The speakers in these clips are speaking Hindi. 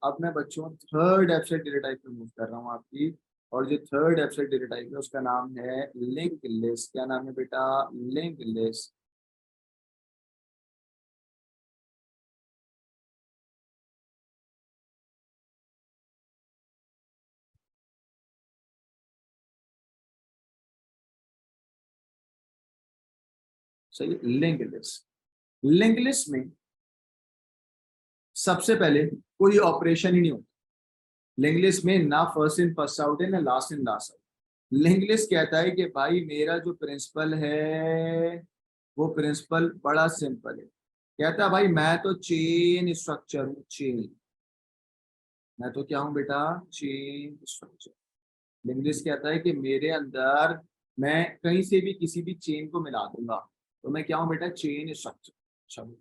अब मैं बच्चों थर्ड एब्स्ट्रैक्ट डेटा टाइप में मूव कर रहा हूँ आपकी, और जो थर्ड एब्स्ट्रैक्ट डेटा टाइप है उसका नाम है लिंक लिस्ट। क्या नाम है बेटा? Link list. सही है, लिंक लिस्ट। लिंक लिस्ट में सबसे पहले कोई ऑपरेशन ही नहीं होता। लिंक लिस्ट में ना फर्स्ट इन फर्स्ट आउट है, ना last in last out. Link list कहता है कि भाई मेरा जो प्रिंसिपल है वो प्रिंसिपल बड़ा सिंपल है। कहता है भाई मैं तो चेन स्ट्रक्चर हूँ, चेन। मैं तो क्या हूँ बेटा? Chain structure. लिंक लिस्ट कहता है कि मेरे अंदर मैं कहीं से भी किसी भी चेन को मिला दूंगा, तो मैं क्या हूँ बेटा? Chain structure. चलो,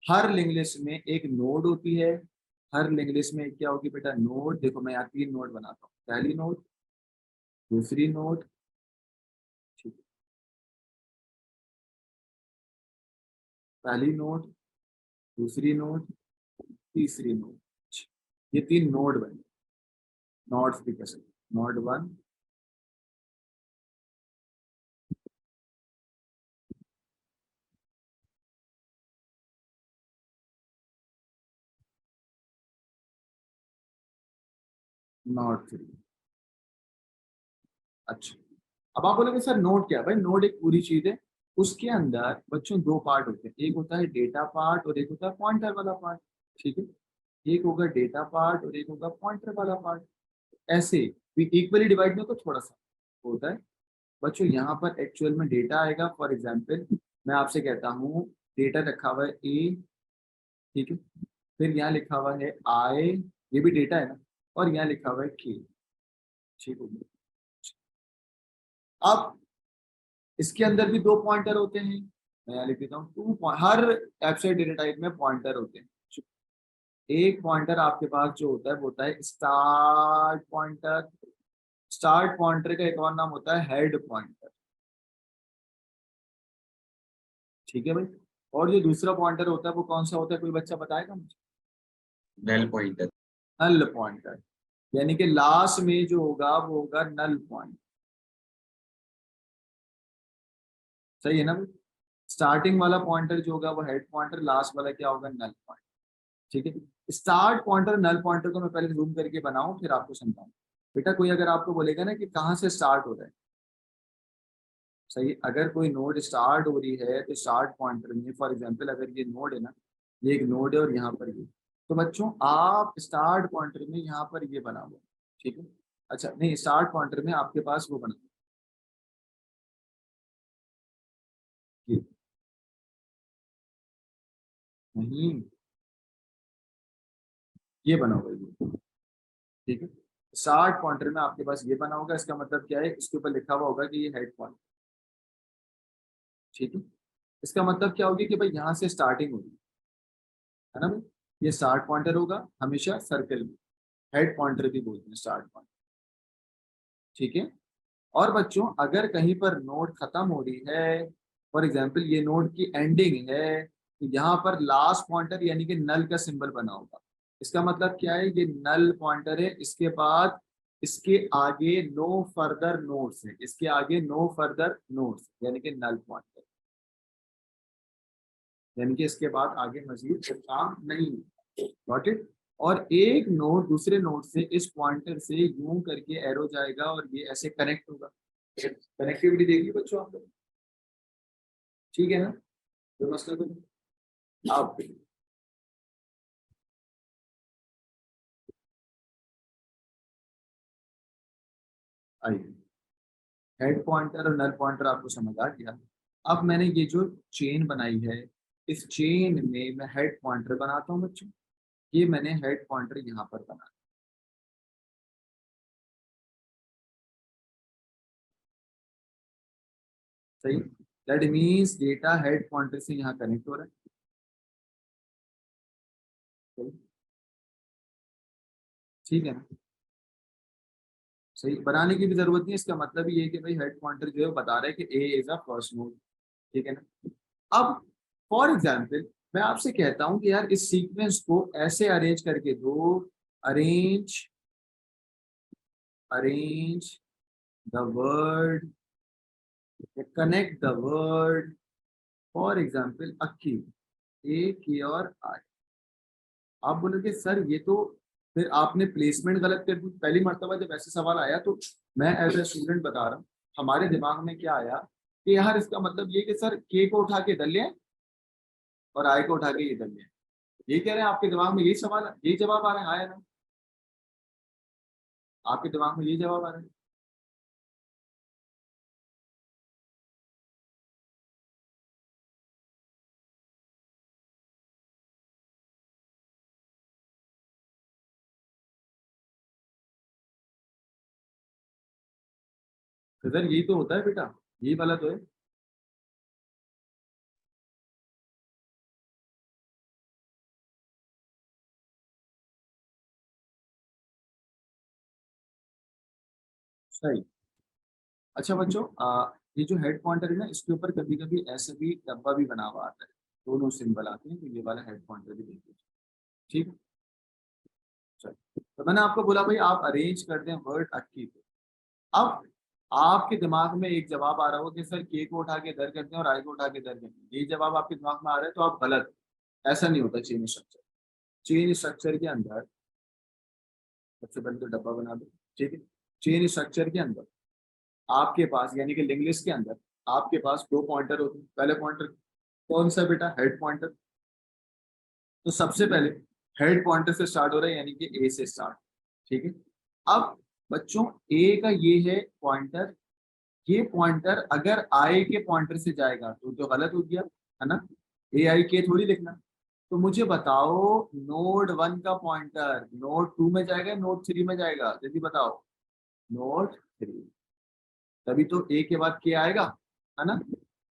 हर लिंक लिस्ट में एक नोड होती है। हर लिंक लिस्ट में क्या होगी बेटा? नोड। देखो मैं यहाँ 3 नोड बनाता हूँ। पहली नोड, दूसरी नोड, ठीक है, पहली नोड, दूसरी नोड, तीसरी नोड। ये 3 नोड बने। नोड्स भी कह सकते, नोड 1, नोड 3। अच्छा, अब आप बोलोगे सर नोड क्या है? भाई नोड एक पूरी चीज है। उसके अंदर बच्चों 2 पार्ट होते हैं, एक होता है डेटा पार्ट और एक होता है पॉइंटर वाला पार्ट। ठीक है, एक होगा डेटा पार्ट और एक होगा पॉइंटर वाला पार्ट। ऐसे इक्वली डिवाइड में तो थोड़ा सा होता है बच्चों। यहाँ पर एक्चुअल में डेटा आएगा। फॉर एग्जाम्पल मैं आपसे कहता हूँ डेटा रखा हुआ है ए, ठीक है, फिर यहाँ लिखा हुआ है आई, ये भी डेटा है ना, और यहाँ लिखा हुआ है के। ठीक हो गया। अब इसके अंदर भी 2 पॉइंटर होते हैं। मैं यहाँ लिख देता हूँ 2 हर एब्स्ट्रैक्ट डेटा टाइप में पॉइंटर होते हैं। एक पॉइंटर आपके पास जो होता है वो होता है स्टार्ट पॉइंटर। स्टार्ट पॉइंटर का एक और नाम होता है हेड पॉइंटर। ठीक है भाई। और जो दूसरा पॉइंटर होता है वो कौन सा होता है? कोई बच्चा बताएगा मुझे? Null pointer. Null pointer. यानी कि लास्ट में जो होगा वो होगा नल पॉइंट। सही है ना भाई? स्टार्टिंग वाला पॉइंटर जो होगा वो हेड पॉइंटर, लास्ट वाला क्या होगा? Null point. ठीक है, स्टार्ट पॉइंटर नल पॉइंटर को मैं पहले जूम करके बनाऊं फिर आपको समझाऊं। बेटा कोई अगर आपको बोलेगा ना कि कहाँ से स्टार्ट हो रहा है, सही, अगर कोई नोड स्टार्ट हो रही है तो स्टार्ट पॉइंटर में फॉर एग्जांपल अगर ये नोड है ना, ये एक नोड है और यहाँ पर ये, तो बच्चों आप स्टार्ट पॉइंटर में यहाँ पर ये बना हुआ, ठीक है। अच्छा नहीं, स्टार्ट पॉइंटर में आपके पास वो बना ये नहीं, ये बना हुआ ये, ठीक है। स्टार्ट पॉइंटर में आपके पास ये बना होगा। इसका मतलब क्या है? इसके ऊपर लिखा हुआ होगा कि ये हेड पॉइंट, ठीक है। इसका मतलब क्या होगी कि भाई यहाँ से स्टार्टिंग होगी, है ना भाई? ये स्टार्ट पॉइंटर होगा हमेशा सर्कल में। हेड पॉइंटर भी बोलते हैं स्टार्ट पॉइंट, ठीक है। और बच्चों अगर कहीं पर नोड खत्म हो रही है, फॉर एग्जाम्पल ये नोड की एंडिंग है, तो यहाँ पर लास्ट पॉइंटर यानी कि नल का सिंबल बना होगा। इसका मतलब क्या है? ये नल पॉइंटर है, इसके बाद इसके आगे नो फर्दर नोड्स है, इसके आगे नो फर्दर नोड्स यानी कि नल पॉइंटर, यानी कि इसके बाद आगे मजीद काम नहीं। Got it? और एक नोड दूसरे नोड से इस पॉइंटर से यूं करके एरो जाएगा और ये ऐसे कनेक्ट होगा। कनेक्टिविटी देखिए बच्चों आप लोग, ठीक है ना? तो मसला तो आप आइए, हेड पॉइंटर और नल पॉइंटर आपको समझ आ गया। अब मैंने ये जो चेन बनाई है, इस चेन में मैं हेड पॉइंटर बनाता हूँ बच्चों। ये मैंने हेड पॉइंटर यहाँ पर बनाया, सही। That means data head pointer से यहाँ कनेक्ट हो रहा है, सही, ठीक है ना? सही, बनाने की भी जरूरत नहीं है। इसका मतलब ये है कि भाई हेड पॉइंटर जो है वो बता रहा है कि ए इज अ फर्स्ट नोड, ठीक है ना? अब फॉर एग्जाम्पल मैं आपसे कहता हूं कि यार इस सीक्वेंस को ऐसे अरेंज करके दो arrange arrange the word, connect the word, for example Akki, A K और आई। आप बोलोगे सर ये तो फिर आपने प्लेसमेंट गलत कर दी। पहली मर्तबा जब ऐसे सवाल आया तो मैं एज ए स्टूडेंट बता रहा हूँ, हमारे दिमाग में क्या आया कि यार इसका मतलब ये कि सर के को उठा के इधर ले आए और आई को उठा के इधर ले आए। ये कह रहे हैं आपके दिमाग में यही सवाल, यही जवाब आ रहा है, आया ना? आपके दिमाग में यही जवाब आ रहा है। तो सर यही तो होता है बेटा, यही वाला तो है। सही। अच्छा बच्चों, ये जो हेड पॉइंटर है ना, इसके ऊपर कभी कभी ऐसे भी डब्बा भी बना हुआ आता है, दोनों सिंबल आते हैं, तो ये वाला हेड पॉइंटर भी देख लीजिए। ठीक है। चलो, तो मैंने आपको बोला भाई आप अरेंज कर दें वर्ड अक्की को। अब आपके दिमाग में एक जवाब आ रहा हो कि सर के को उठा के इधर कर दें और आई को उठा के इधर कर दें, ये जवाब आपके दिमाग में आ रहा है तो आप गलत। ऐसा नहीं होता चेन स्ट्रक्चर। चेन स्ट्रक्चर के अंदर सबसे पहले तो डब्बा बना दो। ठीक है। चेन स्ट्रक्चर के अंदर आपके पास यानी कि लिंक लिस्ट के अंदर आपके पास दो पॉइंटर होते हैं। पहले पॉइंटर कौन सा बेटा? Head pointer. तो सबसे पहले हेड पॉइंटर से स्टार्ट हो रहा है यानी कि ए से स्टार्ट। ठीक है। अब बच्चों ए का ये है पॉइंटर, ये पॉइंटर अगर आई के पॉइंटर से जाएगा तो गलत हो गया, है ना? ए आई के थोड़ी लिखना। तो मुझे बताओ नोड 1 का पॉइंटर नोड 2 में जाएगा, नोड 3 में जाएगा? जल्दी बताओ। नोड 3। तभी तो ए के बाद के आएगा, है ना?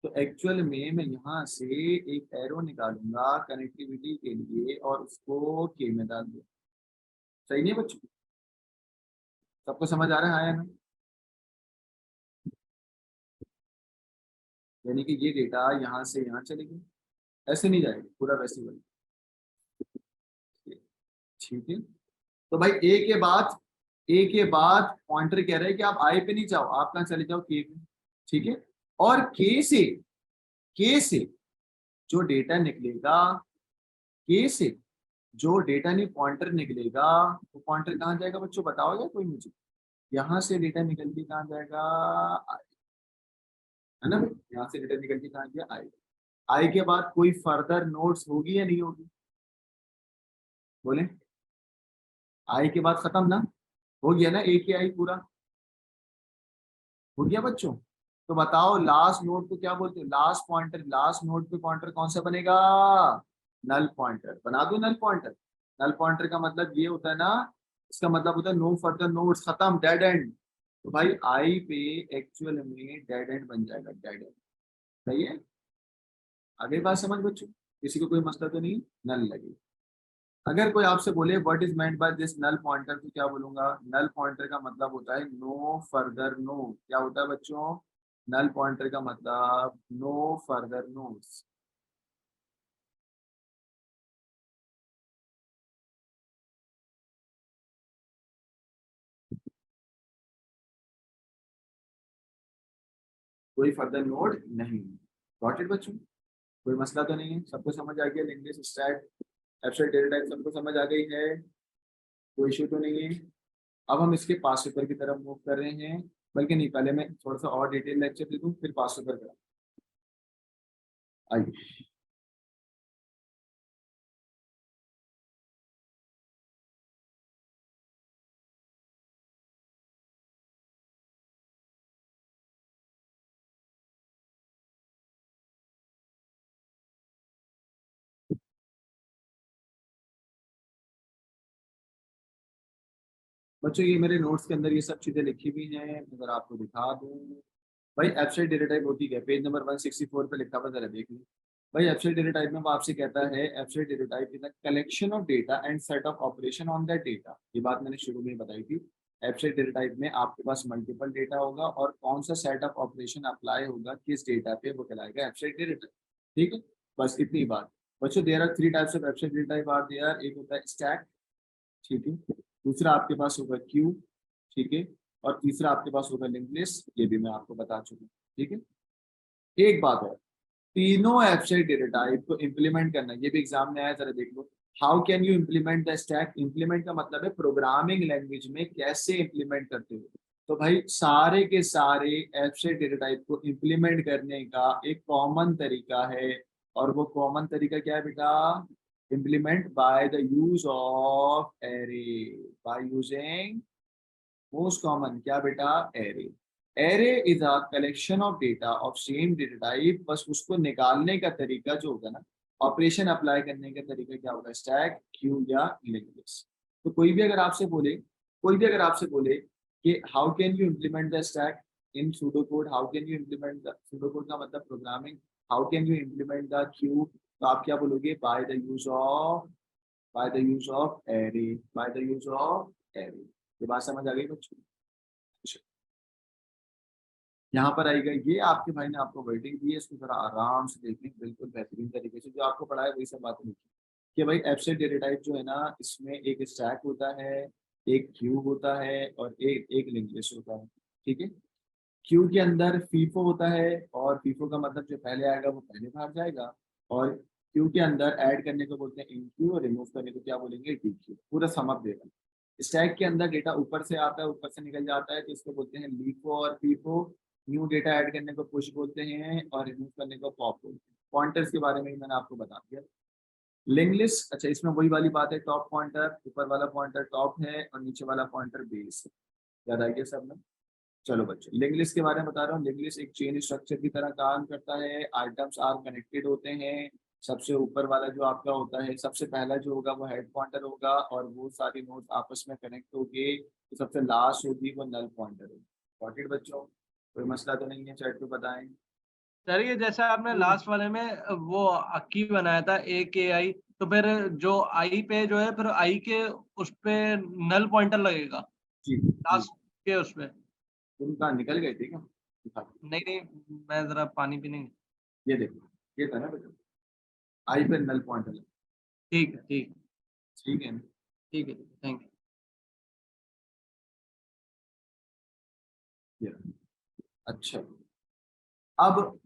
तो एक्चुअल में मैं यहाँ से एक एरो निकालूंगा कनेक्टिविटी के लिए और उसको के में डाल दूँ। सही नहीं है बच्चों? सबको समझ आ रहा है ना? यानी कि ये डेटा यहाँ से यहाँ चलेगी, ऐसे नहीं जाएगी, पूरा वैसे ही बनेगा। ठीक है। तो भाई ए के बाद पॉइंटर कह रहा है कि आप आई पे नहीं जाओ, आप कहाँ चले जाओ? के पे। ठीक है। और के से जो डेटा निकलेगा, के से जो डेटा नहीं पॉइंटर निकलेगा, वो पॉइंटर कहाँ जाएगा बच्चों? बताओगे कोई मुझे? यहाँ से डेटा निकल के कहाँ जाएगा? है ना भाई? यहाँ से डेटा निकल के कहाँ गया? आई। आई के बाद कोई फर्दर नोट्स होगी या नहीं होगी? बोले। आई के बाद खत्म ना? हो गया ना ए के आई पूरा? हो गया बच्चों? तो बताओ लास्ट नोड को क्या बोलते हो? लास्ट पॉइंटर, लास्ट नोड पे पॉइंटर कौन सा बनेगा? Null pointer. बना दो नल पॉइंटर। नल पॉइंटर का मतलब ये होता है ना, इसका मतलब होता है नो फर्दर नोड्स, खत्म, डेड एंड। तो भाई आई पे एक्चुअल में डेड एंड बन जाएगा, डेड एंड। सही है? आगे बात समझ बच्चों? किसी को कोई मसला तो नहीं? नल लगे। अगर कोई आपसे बोले what is meant by this null pointer, तो क्या बोलूंगा? नल पॉइंटर का मतलब होता है नो फर्दर नोड। क्या होता है बच्चों? नल पॉइंटर का मतलब नो फर्दर नोड्स। कोई फर्दर नोड नहीं। गॉट इट बच्चों? कोई मसला तो नहीं है? सबको समझ आ गया? Linguistic stat abstract data type सबको समझ आ गई है? कोई इशू तो नहीं है? अब हम इसके पास पेपर की तरफ मूव कर रहे हैं। बल्कि नहीं, पहले मैं थोड़ा सा और डिटेल लेक्चर दे दूं फिर पास पेपर करा। आइए। बच्चों ये मेरे नोट्स के अंदर ये सब चीजें लिखी हुई हैं, अगर आपको दिखा दूं। भाई एब्स्ट्रैक्ट डेटा टाइप होती है, पेज नंबर 164 पे लिखा हुआ, जरा देख लो। भाई एब्स्ट्रैक्ट डेटा टाइप में वो आपसे कहता है abstract data type is the collection of data and set of operation on that data. ये बात मैंने शुरू में ही बताई थी। एब्स्ट्रैक्ट डेटा टाइप में आपके पास मल्टीपल डेटा होगा और कौन सा सेट ऑफ ऑपरेशन अप्लाई होगा किस डेटा पे, वो कहलाएगा एब्स्ट्रैक्ट डेटा टाइप। ठीक है। बस इतनी बात। बच्चों there are three types of abstract data type are there. एक होता है स्टैक, ठीक है। दूसरा आपके पास होगा क्यू, ठीक है। और तीसरा आपके पास होगा लिंक लिस्ट, ये भी मैं आपको बता चुका हूँ, ठीक है। एक बात है, तीनों एब्स्ट्रैक्ट डेटा टाइप को इम्प्लीमेंट करना, ये भी एग्जाम में आया, जरा देख लो। How can you implement the stack? Implement का मतलब है प्रोग्रामिंग लैंग्वेज में कैसे इम्प्लीमेंट करते हो। तो भाई सारे के सारे एब्स्ट्रैक्ट डेटा टाइप को इम्प्लीमेंट करने का एक कॉमन तरीका है, और वो कॉमन तरीका क्या है बेटा? Implement by the use of array, by using most common क्या बेटा? Array. Array is a collection of data of same data type, बस उसको निकालने का तरीका जो होगा ना, ऑपरेशन अप्लाई करने का तरीका क्या होगा? स्टैक, क्यू या लिंक लिस्ट। तो कोई भी अगर आपसे बोले कि how can you implement the stack in pseudo code, how can you implement the pseudo code का मतलब programming, how can you implement the Q, तो आप क्या बोलोगे? By the use of array, by the use of array. ये बात समझ आ गई बच्चों? यहाँ पर आएगा, ये आपके भाई ने आपको वर्डिंग दी है, इसको जरा आराम से देखिए, बिल्कुल बेहतरीन तरीके से जो आपको पढ़ा है वही सब बातें लिखी कि भाई एब्स्ट्रैक्ट डेटा टाइप जो है ना, इसमें एक स्टैक होता है, एक क्यू होता है, और एक लिंक लिस्ट होता है, ठीक है। क्यू के अंदर फीफो होता है, और फीफो का मतलब जो पहले आएगा वो पहले बाहर जाएगा, और क्यू के अंदर ऐड करने को बोलते हैं इन क्यू, और रिमूव करने को क्या बोलेंगे? D Q. पूरा सम अप देगा। स्टैक के अंदर डेटा ऊपर से आता है, ऊपर से निकल जाता है, तो इसको बोलते हैं लीफो और फीफो। न्यू डेटा ऐड करने को पुश बोलते हैं, और रिमूव करने को पॉप बोलते हैं। पॉइंटर्स के बारे में ही मैंने आपको बता दिया। लिंक लिस्ट, अच्छा इसमें वही वाली बात है, टॉप पॉइंटर, ऊपर वाला पॉइंटर टॉप है और नीचे वाला पॉइंटर बेस है। याद आ गया सब में? चलो बच्चों, लिंक लिस्ट के बारे में बता रहा हूँ। लिंक लिस्ट एक चेन स्ट्रक्चर की तरह काम करता है। आइटम्स आर कनेक्टेड होते हैं। सबसे ऊपर वाला जो आपका होता है, सबसे पहला जो होगा वो हेड पॉइंटर होगा, और वो सारी नोड्स आपस में कनेक्ट होगी, तो सबसे लास्ट होगी वो नल पॉइंटर होगी। गॉट इट बच्चों? कोई मसला तो नहीं है? चैट पे बताएं। सर ये जैसे आपने लास्ट वाले में वो की बनाया था ए के आई, तो फिर जो आई पे जो है फिर आई के उस पे नल पॉइंटर लगेगा जी जी। लास्ट के उस पे। तुम कहाँ निकल गए थे क्या? दिखा। नहीं नहीं, मैं जरा पानी पीने गया। ये देखो, ये था ना बेटा, आई पे नल पॉइंटर। ठीक है ठीक है ठीक है ना? ठीक है, थैंक यू। ये रहा। अच्छा, अब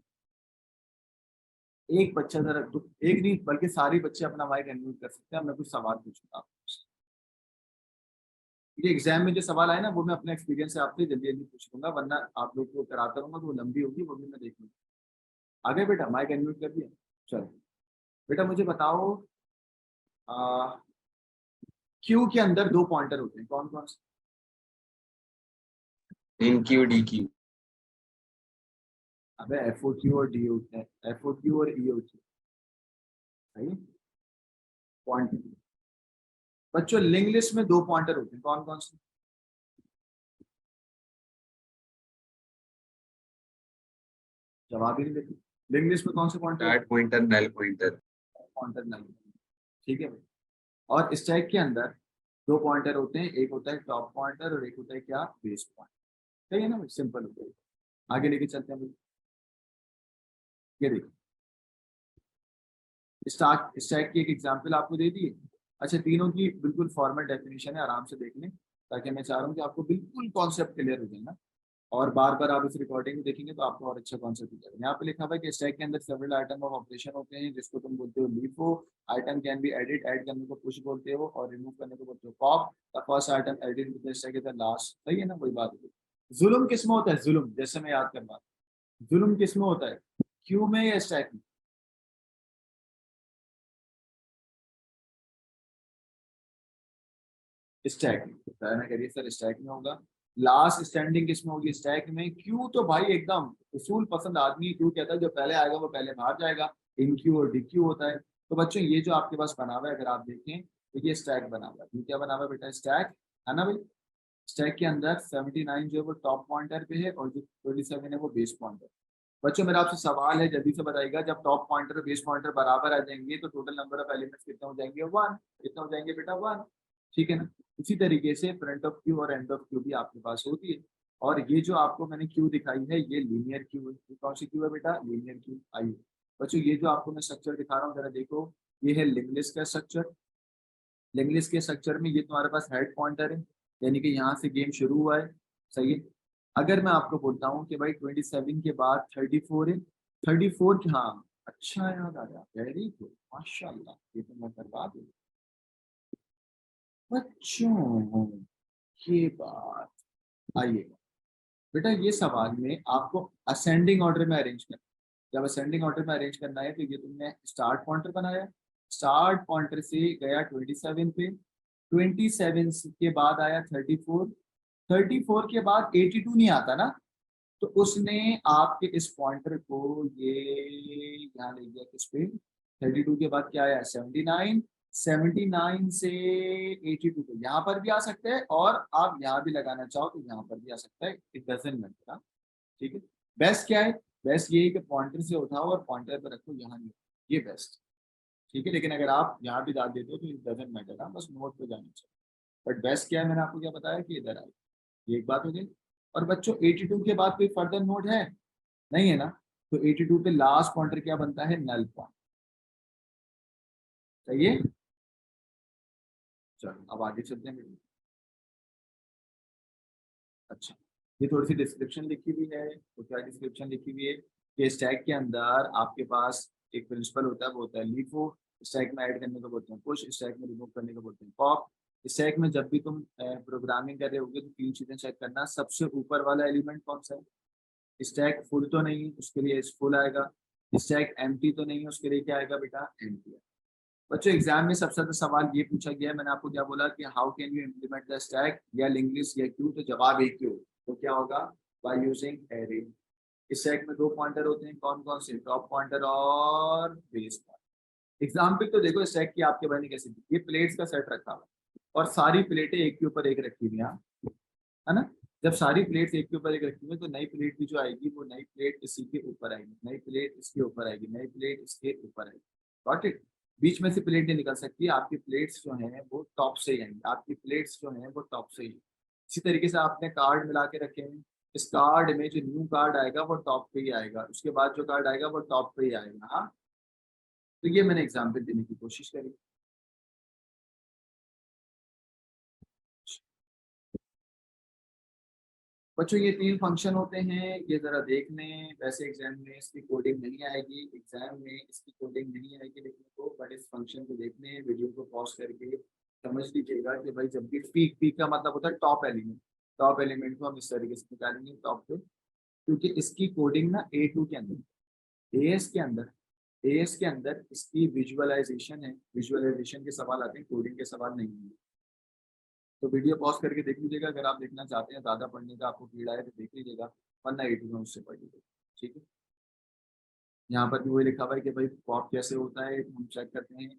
एक बच्चा जरा तो, एक नहीं बल्कि सारे बच्चे अपना माइक अनम्यूट कर सकते हैं। मैं कुछ सवाल पूछूंगा आपसे। ये एग्जाम में जो सवाल आए ना, वो मैं अपने एक्सपीरियंस से आपसे जल्दी जल्दी पूछ लूंगा, वरना आप लोग को कराता रहूंगा तो वो लंबी होगी, वो भी मैं देख लूंगा। आगे बेटा माइक अनम्यूट कर दिया? चलो बेटा मुझे बताओ, क्यू के अंदर दो पॉइंटर होते हैं, कौन कौन से? इन क्यू डी क्यू। अबे एफ ओ क्यू और डी होते हैं, एफ ओ क्यू और ई होते हैं, सही पॉइंटर। बच्चों लिंक लिस्ट में दो पॉइंटर होते हैं, कौन कौन से? जवाब ही नहीं देते। लिंक लिस्ट में कौन से पॉइंटर होते स्टार्ट पॉइंटर, नल पॉइंटर। हैं? पॉइंटर नहीं, ठीक है भाई। और स्टैक के अंदर दो पॉइंटर होते हैं, एक होता है टॉप पॉइंटर और एक होता है क्या? Base pointer. सही है ना भाई? सिंपल होता है। आगे लेके चलते हैं भाई। ये देखिए, स्टैक की एक एग्जांपल आपको दे दी है। अच्छा, तीनों की बिल्कुल फॉर्मल डेफिनेशन है, आराम से देख लें, ताकि मैं चाह रहा हूँ कि आपको बिल्कुल कॉन्सेप्ट क्लियर हो जाए ना, और बार बार आप इस रिकॉर्डिंग में देखेंगे तो आपको और अच्छा कॉन्सेप्ट हो जाएगा। यहाँ पे लिखा हुआ है कि स्टैक के अंदर सेवरल आइटम ऑफ ऑपरेशन होते हैं, जिसको तुम बोलते हो LIFO. Item can be edit, add करने को पुश बोलते हो, और रिमूव करने को बोलते हो pop. The first item edit with the stack is the last. सही है ना? वही बात है। जुल्म किसमें होता है? जुल्म, जैसे मैं याद करवा, जुल्म किसमें होता है? क्यू में या स्टैक में? स्टैक में। तो मैं करिए सर स्टैक में होगा। लास्ट स्टैंडिंग किसमें होगी? स्टैक में। क्यू तो भाई एकदम उसूल पसंद आदमी, क्यू कहता है जो पहले आएगा वो पहले बाहर जाएगा। इन क्यू और डी क्यू होता है। तो बच्चों ये जो आपके पास बना हुआ है, अगर आप देखें तो ये स्टैक बना हुआ है। ये क्या बना हुआ है बेटा? स्टैक, है ना भाई? स्टैक के अंदर 79 जो है वो टॉप पॉइंटर पे है, और जो 27 है वो बेस पॉइंटर। बच्चों मेरा आपसे सवाल है, जल्दी से बताइएगा, जब टॉप पॉइंटर और बेस पॉइंटर बराबर आ जाएंगे तो टोटल नंबर ऑफ एलिमेंट्स कितने हो जाएंगे? 1। कितने हो जाएंगे बेटा? 1। ठीक है ना? इसी तरीके से फ्रंट ऑफ क्यू और एंड ऑफ क्यू भी आपके पास होती है। और ये जो आपको मैंने क्यू दिखाई है, ये लीनियर क्यू है। ये कौन सी क्यू है बेटा? Linear Q. आइए बच्चों, ये जो आपको मैं स्ट्रक्चर दिखा रहा हूँ जरा देखो, ये है लिंक लिस्ट का स्ट्रक्चर। लिंक के स्ट्रक्चर में ये तुम्हारे पास हेड पॉइंटर है, यानी कि यहाँ से गेम शुरू हुआ है, सही है। अगर मैं आपको बोलता हूँ कि भाई 27 के बाद 34 है, 34 की, हाँ अच्छा याद आ गया, वेरी गुड माशाल्लाह, ये तो मैं करवा दूँ बच्चों। ये बात, आइएगा बेटा, ये सवाल में आपको असेंडिंग ऑर्डर में अरेंज करना। जब असेंडिंग ऑर्डर में अरेंज करना है तो ये तुमने स्टार्ट पॉइंटर बनाया, स्टार्ट पॉइंटर से गया 27 पे, 27 के बाद आया 34, 34 के बाद 82 नहीं आता ना, तो उसने आपके इस पॉइंटर को ये यहाँ ले गया किस पे, 32 के बाद क्या आया 79, 79 से 82 पे यहाँ पर भी आ सकते हैं, और आप यहाँ भी लगाना चाहो तो यहाँ पर भी आ सकता है, इट डजंट मैटर। ठीक है, बेस्ट क्या है, बेस्ट ये है कि पॉइंटर से उठाओ और पॉइंटर पर रखो, यहाँ नहीं, ये बेस्ट। ठीक है, लेकिन अगर आप यहाँ भी डाल देते हो तो इट डजंट मैटर, बस नोट पे जाना चाहिए। बट बेस्ट क्या है, मैंने आपको क्या बताया कि इधर आए, ये एक बात हो गई। और बच्चों 82 के बाद कोई फर्दर नोट है, नहीं है ना, तो 82 पे लास्ट पॉइंटर क्या बनता है, नल पॉइंट, सही है। चलो अब आगे चलते हैं। अच्छा, ये थोड़ी सी डिस्क्रिप्शन लिखी हुई है, तो क्या डिस्क्रिप्शन लिखी हुई है कि स्टैक के अंदर आपके पास एक प्रिंसिपल होता है, वो होता है लीफो, स्टैक में ऐड करने को बोलते हैं पुश, स्टैक में रिमूव करने को बोलते हैं पॉप। स्टैक में जब भी तुम प्रोग्रामिंग कर रहे होगे तो तीन चीजें चेक करना, सबसे ऊपर वाला एलिमेंट कौन सा है, स्टैक फुल तो नहीं है, उसके लिए फुल आएगा, स्टैक एम्प्टी तो नहीं है, उसके लिए क्या आएगा बेटा, एम्प्टी। बच्चों एग्जाम में सबसे ज्यादा सवाल ये पूछा गया है, मैंने आपको क्या बोला कि how can you implement the stack, या लिंक लिस्ट या क्यू, तो जवाब एक ही हो, तो क्या होगा, बाय यूजिंग एरे। स्टैक में दो पॉइंटर होते हैं, कौन कौन से, टॉप पॉइंटर और बेस पॉइंटर। एग्जाम्पल तो देखो स्टैक की आपके भाई ने कैसे दी, ये प्लेट्स का सेट रखा हुआ और सारी प्लेटें एक के ऊपर एक रखी हुई हैं, है ना। जब सारी प्लेट्स एक के ऊपर एक रखी हुई है तो नई प्लेट भी जो आएगी वो नई प्लेट इसी के ऊपर आएगी, नई प्लेट इसके ऊपर आएगी, नई प्लेट इसके ऊपर आएगी, गॉट इट। बीच में से प्लेट नहीं निकल सकती, आपकी प्लेट्स जो हैं वो टॉप से ही आएंगी, आपकी प्लेट्स जो हैं वो टॉप से ही। इसी तरीके से आपने कार्ड मिला के रखे हैं, इस कार्ड में जो न्यू कार्ड आएगा वो टॉप पे ही आएगा, उसके बाद जो कार्ड आएगा वो टॉप पे ही आएगा। हाँ, तो ये मैंने एग्जाम्पल देने की कोशिश करी। बच्चों ये तीन फंक्शन होते हैं, ये जरा देख लें, वैसे एग्जाम में इसकी कोडिंग नहीं आएगी, एग्जाम में इसकी कोडिंग नहीं आएगी लिखने को, बट इस फंक्शन को देख लें, वीडियो को पॉज करके समझ लीजिएगा कि भाई जब भी पीक, पीक का मतलब होता है टॉप एलिमेंट, टॉप एलिमेंट को हम इस तरीके से निकालेंगे टॉप पे, क्योंकि इसकी कोडिंग ना A2 के अंदर, एएस के अंदर, एएस के अंदर इसकी विजुअलाइजेशन है, विजुअलाइजेशन के सवाल आते हैं, कोडिंग के सवाल नहीं है। तो वीडियो पॉज करके देख लीजिएगा, अगर आप देखना चाहते हैं, ज़्यादा पढ़ने का आपको कीड़ा है तो देख लीजिएगा, वरना A2 में उससे पढ़ लीजिएगा। ठीक है, यहाँ पर भी वही लिखा हुआ है कि भाई पॉप कैसे होता है, हम चेक करते हैं।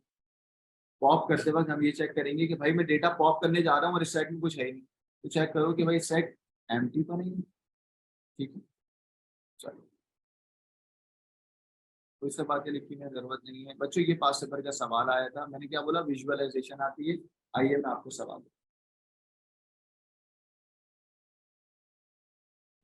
पॉप करते वक्त हम ये चेक करेंगे कि भाई मैं डेटा पॉप करने जा रहा हूँ और स्टैक में कुछ है ही नहीं, तो चेक करो कि भाई स्टैक एम्प्टी तो नहीं है। ठीक है, चलो कोई सा बातें लिखने की जरूरत नहीं है बच्चों। ये पास पेपर का सवाल आया था, मैंने क्या बोला, विजुअलाइजेशन आती है। आइए मैं आपको सवाल दूं।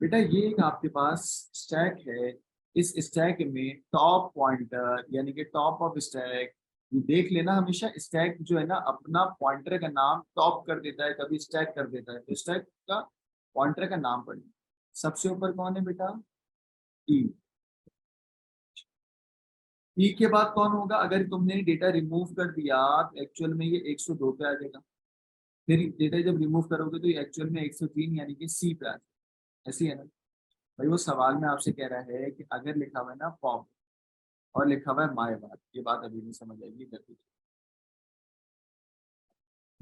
बेटा ये एक आपके पास स्टैक है, इस स्टैक में टॉप पॉइंटर यानी कि टॉप ऑफ स्टैक, देख लेना हमेशा स्टैक जो है ना अपना पॉइंटर का नाम टॉप कर देता है, कभी स्टैक कर देता है, तो स्टैक का पॉइंटर का नाम पढ़िए। सबसे ऊपर कौन है बेटा, ई। ई के बाद कौन होगा, अगर तुमने डेटा रिमूव कर दिया तो एक्चुअल में ये 102 पे आ जाएगा, फिर डेटा जब रिमूव करोगे तो ये एक्चुअल में 103 यानी कि सी पे आ जाएगा, ऐसी है ना। भाई वो सवाल में आपसे कह रहा है कि अगर लिखा हुआ है ना पॉप और लिखा हुआ है माय बात, ये बात अभी नहीं समझ आएगी, कर दीजिए।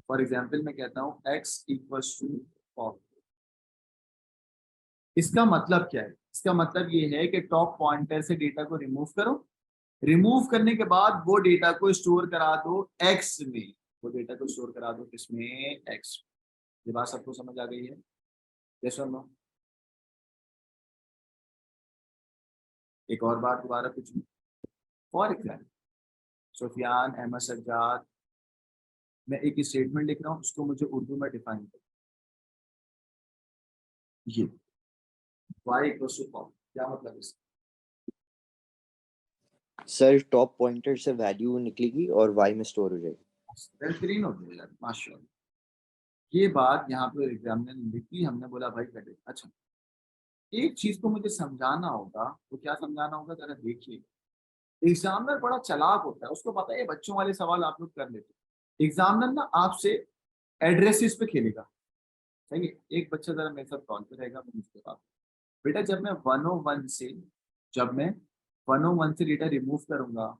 फॉर एग्जाम्पल मैं कहता हूँ x इक्वल्स टू पॉप, इसका मतलब क्या है, इसका मतलब ये है कि टॉप पॉइंटर से डेटा को रिमूव करो, रिमूव करने के बाद वो डेटा को स्टोर करा दो x में, वो डेटा को स्टोर करा दो किसमें, x। ये बात सबको समझ आ गई है, यस और नो। एक और बात दोबारा कुछ, फॉर एग्जाम्पल सुफियान अहमद सज्जाद, मैं एक स्टेटमेंट लिख रहा हूँ, उसको मुझे उर्दू में डिफाइन करो, ये y इक्वल्स टू पॉप, क्या मतलब है इसका? सर टॉप पॉइंटर से वैल्यू निकलेगी और y में स्टोर हो जाएगी। बेहतरीन हो गया यार, माशाल्लाह। ये बात यहाँ पे एग्जामिनर ने लिखी, हमने बोला भाई कटे। अच्छा, एक चीज को मुझे समझाना होगा, तो क्या समझाना होगा जरा देखिए। एग्जामिनर बड़ा चालाक होता है, उसको पता है ये बच्चों वाले सवाल आप लोग कर लेते हैं। एग्जामिनर ना आपसे एड्रेसेस पे खेलेगा, सही है। एक बच्चा जरा मेरे साथ कॉल पे रहेगा, मैं उसके पास, बेटा जब मैं 101 से जब मैं 101 से डेटा रिमूव करूंगा,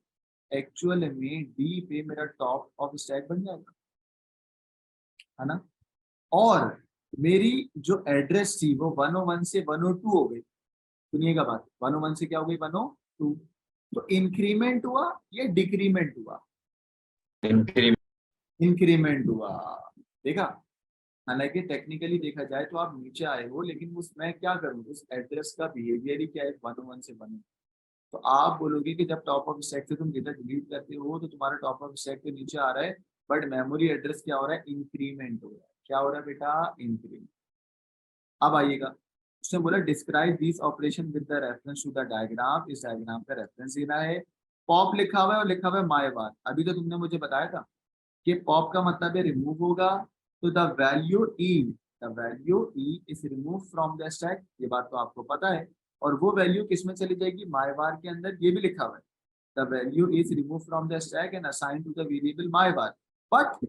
एक्चुअल में डी पे मेरा टॉप ऑफ स्टैक बन जाएगा, है ना। और मेरी जो एड्रेस थी वो 101 से 102 हो गई। सुनिएगा बात, 101 से क्या हो गई, 102। तो इंक्रीमेंट हुआ या डिक्रीमेंट हुआ? Increment. इंक्रीमेंट हुआ। देखा, हालांकि टेक्निकली देखा जाए तो आप नीचे आए हो, लेकिन उस मैं क्या करूँ, उस एड्रेस का बिहेवियर ही क्या है, 101 से 102। तो आप बोलोगे कि जब टॉप ऑफ स्टैक से तुम डेटा डिलीट करते हो तो तुम्हारा टॉप ऑफ स्टैक के नीचे आ रहा है, बट मेमोरी एड्रेस क्या हो रहा है, इंक्रीमेंट हो रहा है। क्या हो रहा है बेटा, इंक्रीमेंट। अब आइएगा, उसने बोला describe this operation with the reference to the diagram. इस डायग्राम का रेफरेंस देना है। पॉप लिखा हुआ है और लिखा हुआ है माय बार। अभी तो तुमने मुझे बताया था कि पॉप का मतलब है रिमूव होगा, तो the value E is remove from the stack, ये बात तो आपको पता है। और वो वैल्यू किस में चली जाएगी, माय बार के अंदर, ये भी लिखा हुआ है। The value is remove from the stack and assign to the variable my bar. But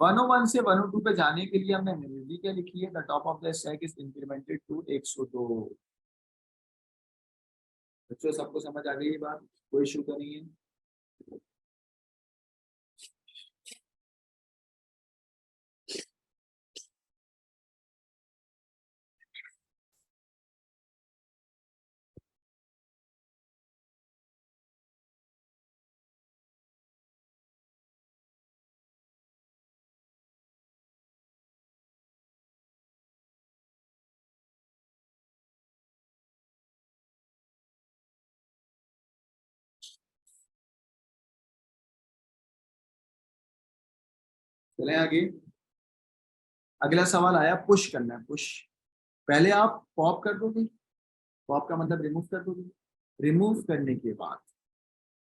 101 से 102 पे जाने के लिए हमने मेमोरी क्या लिखी है, the top of the stack is incremented to 102। बच्चों सबको समझ आ गई ये बात, कोई इशू तो नहीं है? चलें आगे। अगला सवाल आया, पुश करना है, पुश। पहले आप पॉप कर दोगे, पॉप का मतलब रिमूव कर दोगे। रिमूव करने के बाद,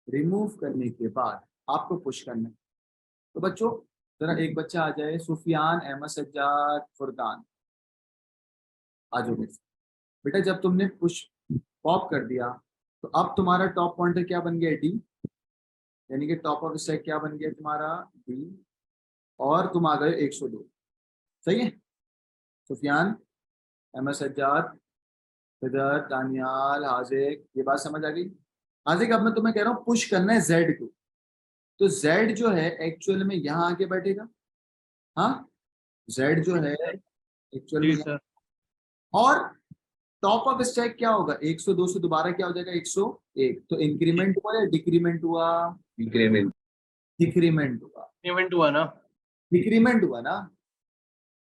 रिमूव करने के बाद आपको पुश करना है। तो बच्चों जरा एक बच्चा आ जाए, सुफियान, अहमद, सज्जाद, फुरकान, आ जाओ मेरे साथ। बेटा जब तुमने पुश पॉप कर दिया, तो अब तुम्हारा टॉप पॉइंटर क्या बन गया, डी। यानी कि टॉप ऑफ स्टैक क्या बन गया तुम्हारा, डी। और तुम आ गए 102, सही है। सुफियान, अहमद, सज्जाद, सिद्धार्थ, दानियाल, हाजिक, ये बात समझ आ गई। हाजिक अब मैं तुम्हें कह रहा हूँ पुश करना है जेड को। तो जेड जो है एक्चुअल में यहाँ आके बैठेगा, हाँ, जेड जो है एक्चुअल में जी यहाँ। सर। और टॉप ऑफ स्टैक क्या होगा, 102 से दोबारा क्या हो जाएगा, 101। तो इंक्रीमेंट हुआ या डिक्रीमेंट हुआ, Increment. डिक्रीमेंट हुआ। इवेंट हुआ ना। डिक्रीमेंट हुआ ना।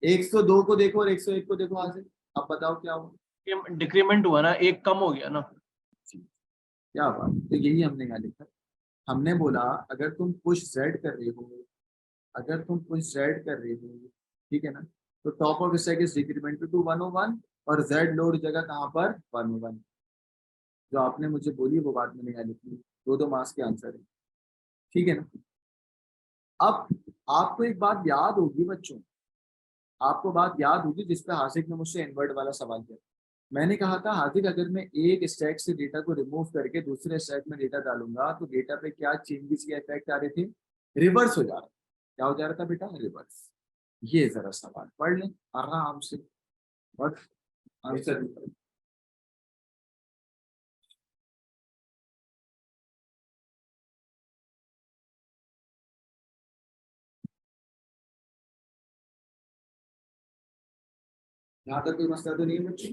102 को देखो और 101 को देखो, हाजिक अब बताओ क्या हुआ। डिक्रीमेंट हुआ ना, एक कम हो गया ना। क्या बात, तो यही हमने यहाँ लिखा। हमने बोला अगर तुम पुश जेड कर रहे हो, अगर तुम पुश जेड कर रहे हो, ठीक है ना, तो top of stack is decremented to 101 और जेड लोड जगह कहाँ पर, 101। जो आपने मुझे बोली वो बात मैंने यहाँ लिखी, दो दो मार्क्स के आंसर है, ठीक है ना। अब आपको एक बात याद होगी बच्चों, आपको बात याद होगी जिस पे हासिक ने मुझसे इन्वर्ट वाला सवाल किया। मैंने कहा था हासिक अगर मैं एक स्टैक से डेटा को रिमूव करके दूसरे स्टैक में डेटा डालूंगा तो डेटा पे क्या चेंजेस या इफेक्ट आ रहे थे, रिवर्स हो जा रहा। क्या हो जा रहा था बेटा, रिवर्स। ये जरा सवाल पढ़ लें आराम से और आंसर भी पढ़ लें। यहाँ तक कोई मसला तो नहीं है बच्चे,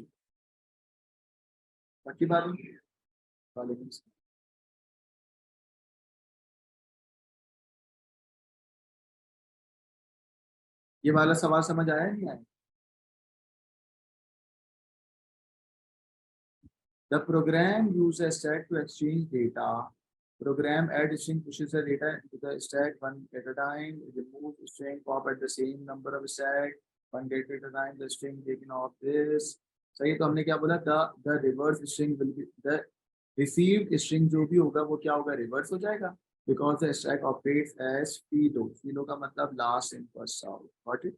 बाकी बात नहीं। वालेकुम सलाम। ये वाला सवाल समझ आया नहीं आया? The program uses a stack to exchange data. Program add string pushes the data into the stack one at a time. Remove string pop at the same number of stack one data at a time. The string taken off this. सही, तो हमने क्या बोला, the reverse string will be the received string जो भी होगा वो क्या होगा, रिवर्स हो जाएगा। Because the stack operates as FILO, FILO का मतलब last in first out, got it,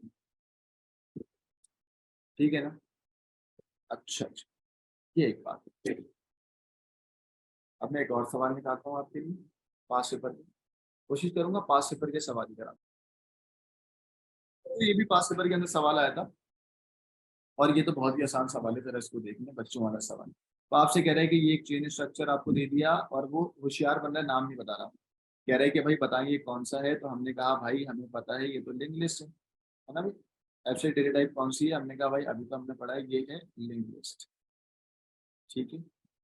ठीक है ना। अच्छा अच्छा, ये एक बात है। अब मैं एक और सवाल निकालता हूँ आपके लिए पास पेपर में, कोशिश करूंगा पास पेपर के सवाल ही करा। तो ये भी पास पेपर के अंदर सवाल आया था, और ये तो बहुत ही आसान सवाल है, जरा इसको देखना, बच्चों वाला सवाल। तो आपसे कह रहा है कि ये एक चेन स्ट्रक्चर आपको दे दिया, और वो होशियार बंदा नाम नहीं बता रहा, कह रहा है कि भाई बताइए कौन सा है। तो हमने कहा भाई हमें पता है, ये तो लिंक लिस्ट है ना भाई। एब्स्ट्रैक्ट डेटा टाइप कौन सी है, हमने कहा भाई अभी तो हमने पढ़ा है, ये है लिंक लिस्ट, ठीक है।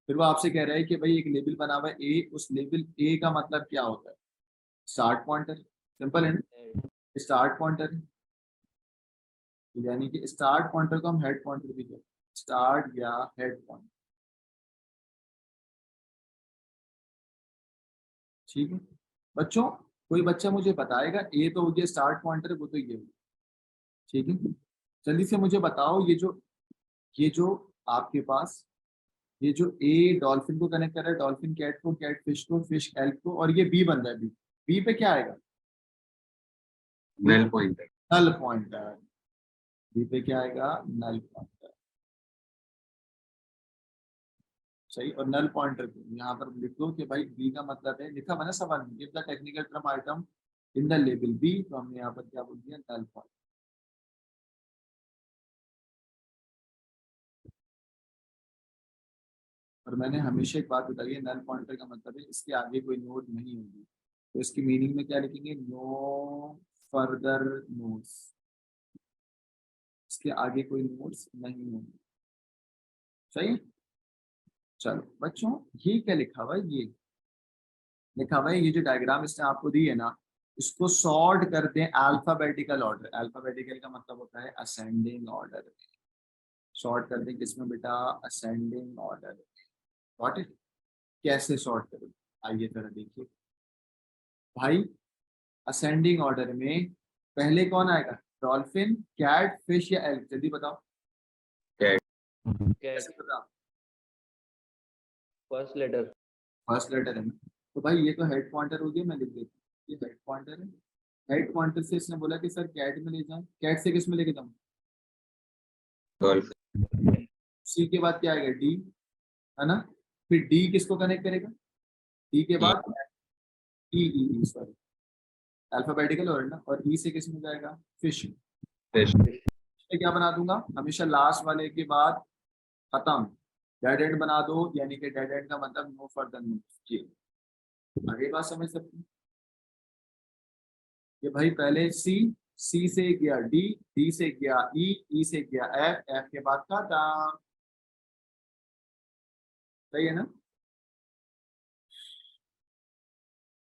फिर वो आपसे कह रहा है कि भाई एक लेबल बना हुआ है ए, उस लेबल ए का मतलब क्या होता है, स्टार्ट पॉइंटर, सिंपल है ना, स्टार्ट पॉइंटर, यानी कि स्टार्ट पॉइंटर को हम हेड पॉइंटर भी कहते हैं, स्टार्ट या हेड पॉइंटर, ठीक है। बच्चों कोई बच्चा मुझे बताएगा, ए तो हो गया स्टार्ट पॉइंटर, वो तो ये हो, ठीक है। जल्दी से मुझे बताओ, ये जो आपके पास, ये जो ए डॉल्फिन को कनेक्ट कर रहा है, डॉल्फिन कैट को, कैट फिश को, फिश एल्क को, और ये बी बन रहा है, बी, बी पे क्या आएगा, null pointer. Null pointer, B पे क्या आएगा, नल पॉइंटर, सही। और नल पॉइंटर को यहाँ पर लिख दो कि भाई बी का मतलब है, लिखा मैंने सवाल में, give the technical term item in the label B, तो हमने यहाँ पर क्या बोल दिया, नल पॉइंट। और मैंने हमेशा एक बात बताई है, नल पॉइंटर का मतलब है इसके आगे कोई नोड नहीं होगी, तो इसकी मीनिंग में क्या लिखेंगे, नो फर्दर नोड्स, इसके आगे कोई नोड्स नहीं होंगे, सही। चलो बच्चों, ये क्या लिखा हुआ है, ये लिखा हुआ है, ये जो डायग्राम इसने आपको दी है ना, इसको सॉर्ट करते हैं अल्फाबेटिकल ऑर्डर, अल्फाबेटिकल का मतलब होता है असेंडिंग ऑर्डर, सॉर्ट करते हैं किसमें बेटा, असेंडिंग ऑर्डर, गॉट इट। कैसे सॉर्ट करें, आइए जरा देखिए भाई, असेंडिंग ऑर्डर में पहले कौन आएगा, डॉल्फिन, कैट, फिश या एल्क, जल्दी बताओ, कैट। कैसे बताओ, फर्स्ट लेटर। फर्स्ट लेटर है ना, तो भाई ये तो हेड पॉइंटर हो गया, मैं लिख देता हूँ ये हेड पॉइंटर है। हेड पॉइंटर से इसने बोला कि सर कैट में ले जाए, कैट से किस में लेके जाऊँ, डॉल्फिन। सी के बाद क्या आएगा, डी, है ना। फिर डी किसको कनेक्ट करेगा, डी के ई। बाद ई, ई सॉरी, अल्फाबेटिकल ऑर्डर ना, और ई से किस में जाएगा, फिश। फिश। मैं क्या बना दूंगा, हमेशा लास्ट वाले के बाद खत्म, डेड एंड बना दो, यानी कि डेड एंड का मतलब नो फर्दर मूव, ये आगे बात समझ सकते हैं। ये भाई पहले सी, सी से गया डी, डी से गया ई, ई से गया एफ, एफ के बाद खत्म, सही है ना।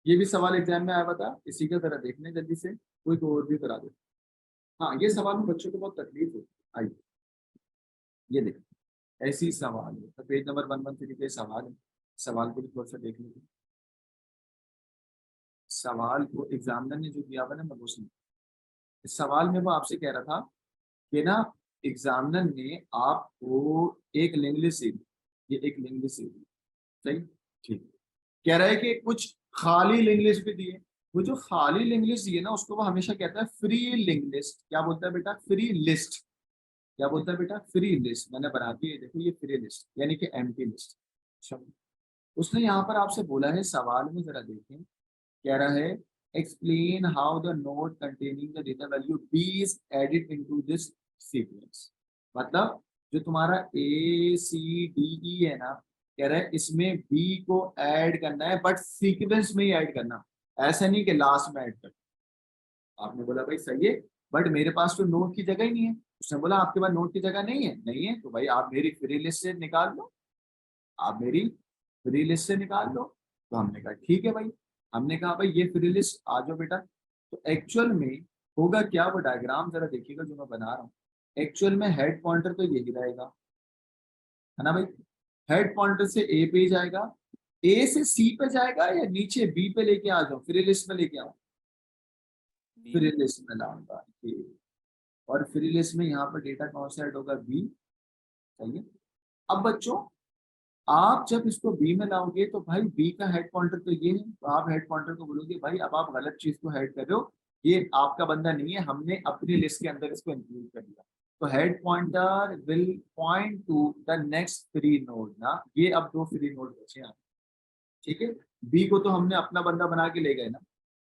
ये भी सवाल एग्जाम में आया, बता इसी का तरह देखने जल्दी से, कोई को और भी करा दे। हाँ ये सवाल में बच्चों को बहुत तकलीफ होती है, आइए ये देख, ऐसी सवाल है, तो पेज नंबर 113 पे सवाल है, सवाल को भी थोड़ा सा देख लीजिए, सवाल को एग्जामिनर ने जो दिया हुआ ना, मैं वो सुन, इस सवाल में वो आपसे कह रहा था कि ना, एग्जामिनर ने आपको एक लिंक लिस्ट दी, ये एक लिंक लिस्ट दी, सही, ठीक, कह रहा है कि कुछ खाली लिंक लिस्ट भी दिए, वो जो खाली लिंक लिस्ट दिए ना, उसको वो हमेशा कहता है फ्री लिंक लिस्ट, क्या बोलता है बेटा, फ्री लिस्ट, क्या बोलता है बेटा, फ्री लिस्ट, मैंने बना दी है देखो, ये फ्री लिस्ट यानी कि एम्प्टी लिस्ट। अच्छा, उसने यहाँ पर आपसे बोला है सवाल में, जरा देखें, कह रहा है explain how the node containing the data value B is added into this sequence, मतलब जो तुम्हारा ए सी डी ई है ना, कह रहा है इसमें बी को ऐड करना है, बट सीक्वेंस में ही ऐड करना, ऐसा नहीं कि लास्ट में ऐड करना। आपने बोला भाई सही है, बट मेरे पास तो नोट की जगह ही नहीं है, उसने बोला आपके पास नोट की जगह नहीं है, नहीं है तो भाई आप मेरी फ्री लिस्ट से निकाल लो, आप मेरी फ्री लिस्ट से निकाल लो। तो हमने कहा ठीक है भाई, हमने कहा भाई ये फ्री लिस्ट आ जाओ बेटा। तो एक्चुअल में होगा क्या, वो डायग्राम जरा देखिएगा जो मैं बना रहा हूँ, एक्चुअल में हेड पॉइंटर तो यही रहेगा, है ना भाई, हेड पॉइंटर से ए पे जाएगा, ए से सी पे जाएगा, या नीचे बी पे लेके आ जाओ, फ्री लिस्ट में लेके आओ, फ्री लिस्ट में लाऊंगा, और फ्री लिस्ट में यहाँ पर डेटा कौन सा ऐड होगा, बी, सही है। अब बच्चों आप जब इसको बी में लाओगे तो भाई बी का हेड पॉइंटर तो ये है, तो आप हेड पॉइंटर को बोलोगे भाई अब आप गलत चीज को हेड कर रहे हो, ये आपका बंदा नहीं है, हमने अपनी लिस्ट के अंदर इसको इंक्लूड कर दिया। तो head pointer will point two the next free node ना, ये अब 2 फ्री नोड बचे हैं, ठीक है। बी को तो हमने अपना बंदा बना के ले गए ना,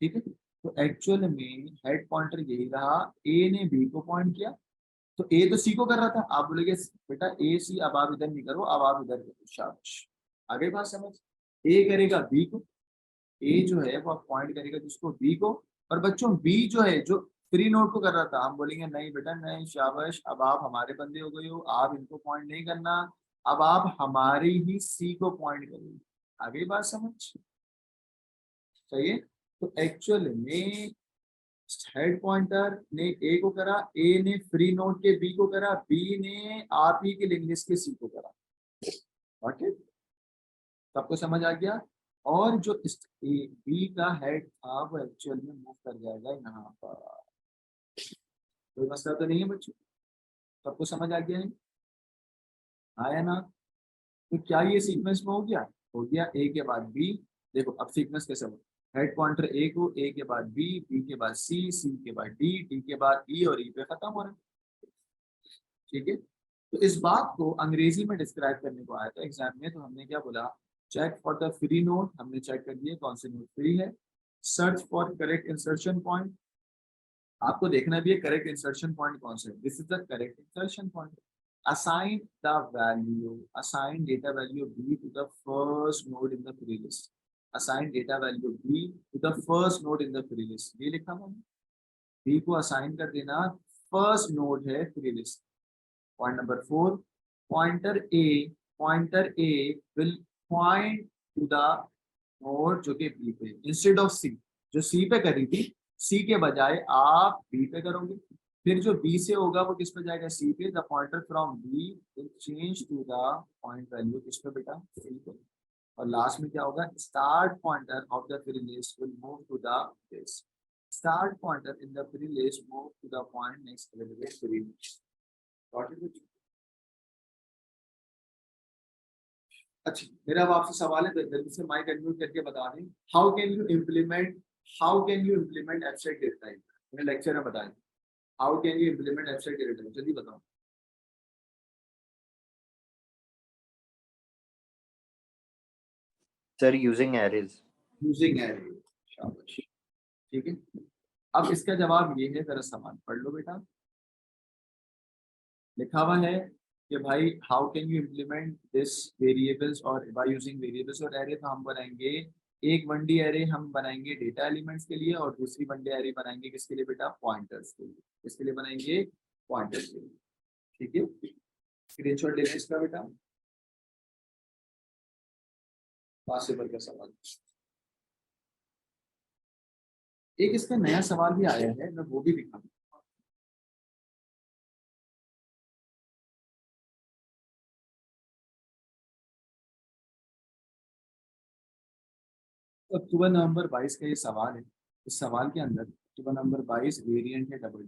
ठीक है। तो एक्चुअल में हेड पॉइंटर यही रहा, ए ने बी को पॉइंट किया, तो ए तो सी को कर रहा था, आप बोलेगे बेटा ए सी अब आप इधर नहीं करो, अब आप इधर करो, शाबाश। आगे बात समझ, ए करेगा बी को, ए जो है वो पॉइंट करेगा जिसको बी को, और बच्चों बी जो है जो फ्री नोट को कर रहा था, हम बोलेंगे नहीं बेटा नहीं, शाबाश अब आप हमारे बंदे हो गए हो, आप इनको पॉइंट नहीं करना, अब आप हमारी ही सी को पॉइंट करोगे। आगे बात समझ, सही है। तो एक्चुअल में हेड पॉइंटर ने ए को करा, ए ने फ्री नोट के बी को करा, बी ने आप ही के लिंक लिस्ट के सी को करा। ओके, सबको समझ आ गया। और जो बी का हेड था वो एक्चुअल में मूव कर जाएगा यहाँ पर, कोई मसला तो नहीं है बच्चों, सबको समझ आ गया है, आया ना। तो क्या ये सीक्वेंस में हो गया? हो गया, ए के बाद बी। देखो अब सीक्वेंस कैसे हो, हेड पॉइंटर ए को, ए के बाद बी, बी के बाद सी, सी के बाद डी, डी के बाद ई, और ई पे खत्म हो रहा है, ठीक है। तो इस बात को अंग्रेजी में डिस्क्राइब करने को आया था एग्जाम में, तो हमने क्या बोला, check for the free node, हमने चेक कर दिया कौन से नोट फ्री है, search for correct insertion point, आपको देखना भी है करेक्ट इंसर्शन पॉइंट कौन सा है, this is the correct insertion point. assign the value, assign data value b to the first node in the free list, assign data value b to the first node in the free list, ये लिखा हुआ है, b को असाइन कर देना, फर्स्ट नोड है free list. Point number 4, pointer A will point two the node जो कि बी पे, इंस्टेड ऑफ सी, जो सी पे करी थी, सी के बजाय आप बी पे करोगे, फिर जो बी से होगा वो किस पे जाएगा, सी पे, the pointer from B will change to the point value किस पे बेटा, सी पे, और लास्ट में क्या होगा, start pointer of the free list will move to the place, start pointer in the free list move to the point next available free list. अच्छा, मेरा अब आपसे सवाल है, जल्दी से माइक अनम्यूट करके बता दें, how can you implement abstract data type, मैंने लेक्चर में बताया, how can you implement abstract data type, जल्दी बताओ। Sir, using arrays. Using array, शाबाश, ठीक है। अब इसका जवाब ये है, जरा सवाल पढ़ लो बेटा, लिखा हुआ है कि भाई how can you implement this variables और बाय यूजिंग वेरिएबल्स और एरे, तो हम बनाएंगे एक 1D एरे हम बनाएंगे डेटा एलिमेंट्स के लिए, और दूसरी 1D एरे बनाएंगे किसके लिए बेटा, पॉइंटर्स के लिए, किसके लिए बनाएंगे, पॉइंटर्स के लिए, ठीक है। स्क्रीनशॉट ले लें इसका बेटा, पॉसिबल का सवाल। एक इसका नया सवाल भी आया है, मैं वो भी दिखाऊंगा। अक्टूबर नवंबर 22 का ये सवाल है, इस सवाल के अंदर अक्टूबर नवंबर 22 वेरिएंट है डबल,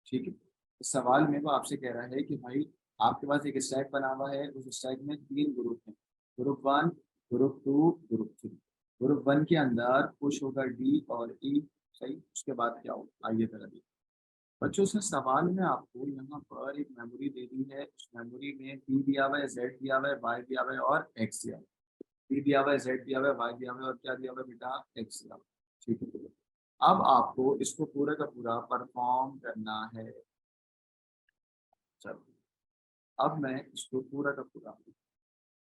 ठीक है। इस सवाल में वो आपसे कह रहा है कि भाई आपके पास एक स्टैक बना हुआ है, उस स्टैक में 3 ग्रुप हैं, ग्रुप 1, ग्रुप 2, ग्रुप 3। ग्रुप 1 के अंदर पुश होगा डी और ई, सही, उसके बाद क्या होगा, आइए करा दी बच्चों से सवाल में आपको यहाँ पर एक मेमोरी दे दी है, उस मेमोरी में पी दिया हुआ है, जेड दिया हुआ है, वाई दिया हुआ है और एक्स दिया हुआ है, पी दिया हुआ है, जेड दिया हुआ है, वाई दिया हुआ है और क्या दिया हुआ है बेटा, एक्स दिया हुआ है, ठीक है। अब आपको इसको पूरा का पूरा परफॉर्म करना है, चलो अब मैं इसको पूरा का पूरा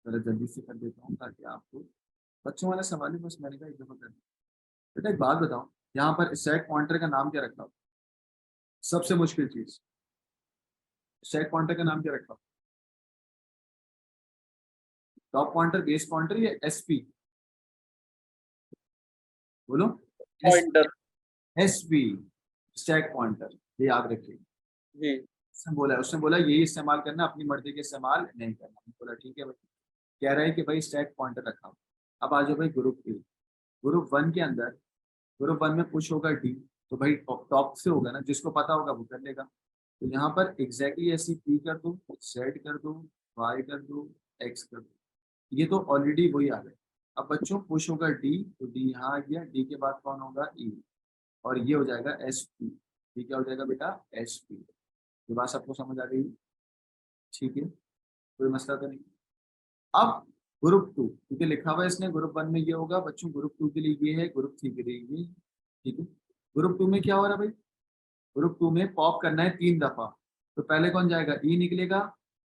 जरा जल्दी से कर देता हूँ ताकि आपको, बच्चों वाला सवाल है बस, मैंने कहा एक दफा कर बेटा। एक बात बताओ, यहाँ पर स्टैक पॉइंटर का नाम क्या रखा हो, सबसे मुश्किल चीज, स्टैक पॉइंटर का नाम क्या रखा हो, टॉप पॉइंटर, बेस पॉइंटर या एसपी, बोलो, पॉइंटर, एसपी, स्टैक पॉइंटर, ये याद रखिए जी, उसने बोला यही इस्तेमाल करना, अपनी मर्जी के इस्तेमाल नहीं करना, बोला ठीक है भाई, कह रहा है कि भाई स्टैक पॉइंटर रखा हो। अब आ जाओ भाई ग्रुप के, ग्रुप 1 के अंदर, ग्रुप 1 में पुश होगा डी, तो भाई टॉप से होगा ना, जिसको पता होगा वो कर लेगा, तो यहाँ पर एग्जैक्टली ऐसी पी कर दो, जेड कर दो, वाई कर दो, एक्स कर दो, ये तो ऑलरेडी वही आ गया। अब बच्चों पुश होगा डी, तो डी यहाँ आ गया, डी के बाद कौन होगा ई, और ये हो जाएगा एस पी। ये क्या हो जाएगा बेटा, एस पी। ये बात सबको समझ आ गई? ठीक है, कोई मसला तो नहीं। अब ग्रुप टू, क्योंकि लिखा हुआ है इसने ग्रुप वन में ये होगा बच्चों, ग्रुप टू के लिए ये है, ग्रुप थ्री के लिए ये। ठीक है, ग्रुप टू में क्या हो रहा है भाई, ग्रुप टू में पॉप करना है 3 दफा। तो पहले कौन जाएगा, ई निकलेगा,